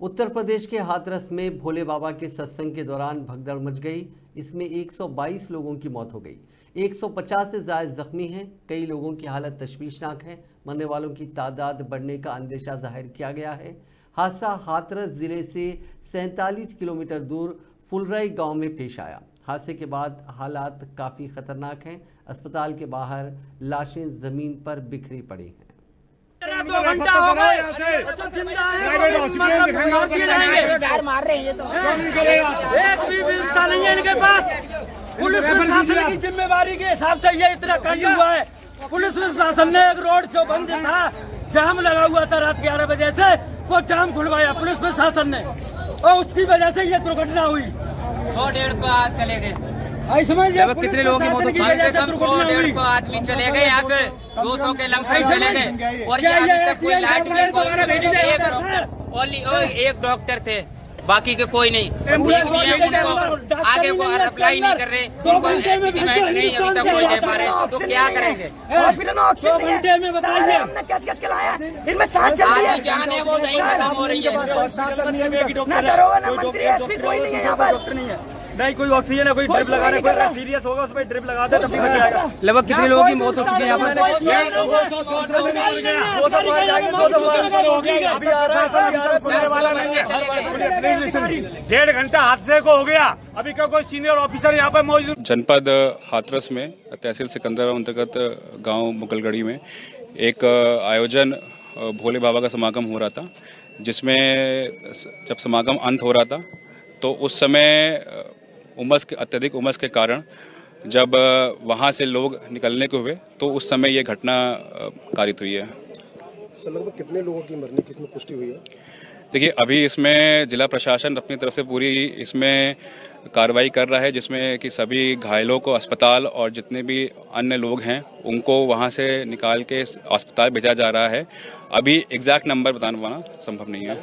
उत्तर प्रदेश के हाथरस में भोले बाबा के सत्संग के दौरान भगदड़ मच गई। इसमें 122 लोगों की मौत हो गई, 150 से ज्यादा जख्मी हैं। कई लोगों की हालत तशवीशनाक है। मरने वालों की तादाद बढ़ने का अंदेशा जाहिर किया गया है। हादसा हाथरस जिले से 47 किलोमीटर दूर फुलराई गांव में पेश आया। हादसे के बाद हालात काफ़ी खतरनाक हैं। अस्पताल के बाहर लाशें ज़मीन पर बिखरी पड़ी हैं। 2 घंटा हो गए, मार रहे हैं। एक भी व्यवस्था नहीं है इनके पास। पुलिस प्रशासन की जिम्मेवारी के हिसाब से ये इतना कांड हुआ है। पुलिस प्रशासन ने एक रोड जो बंद था, जाम लगा हुआ था रात 11 बजे से, वो जाम खुलवाया पुलिस प्रशासन ने और उसकी वजह से ये दुर्घटना हुई। 100-150 चले गए। लगभग कितने लोगों की मौत हुई? 100-150 आदमी चले गए, यहाँ से 200 के लमसम चले गए। और ये अभी तक कोई लाइट एक डॉक्टर थे, बाकी के कोई नहीं। उनको आगे को अप्लाई नहीं कर रहे, उनको एस्टीमेट नहीं अभी तक कोई दे पा रहे, तो क्या करेंगे? हॉस्पिटल में ऑक्सीजन घंटे में बताइए हमने कैच के लाया, इनमें सांस चल रही है, जान है वो नहीं खत्म हो रही है। ना दरोगा ना मंत्री एसपी कोई नहीं है यहाँ पर। डॉक्टर नहीं है, नहीं कोई ऑक्सीजन है, कोई ड्रिप लगा रहे, कोई सीरियस होगा उस पर ड्रिप लगा दे तभी बच जाएगा। लगभग कितने लोगों की मौत हो चुकी है यहाँ पर? 1.5 घंटा हादसे को हो गया, अभी का कोई सीनियर ऑफिसर यहाँ पर मौजूद। जनपद हाथरस में तहसील सिकंदर अंतर्गत गांव मुगलगढ़ी में एक आयोजन भोले बाबा का समागम हो रहा था, जिसमें जब समागम अंत हो रहा था तो उस समय अत्यधिक उमस के कारण जब वहां से लोग निकलने को हुए तो उस समय ये घटना कारित हुई है। लगभग कितने लोगों की मरने की इसमें पुष्टि हुई है? देखिए, अभी इसमें जिला प्रशासन अपनी तरफ से पूरी इसमें कार्रवाई कर रहा है, जिसमें कि सभी घायलों को अस्पताल और जितने भी अन्य लोग हैं उनको वहां से निकाल के अस्पताल भेजा जा रहा है। अभी एग्जैक्ट नंबर बताना संभव नहीं है।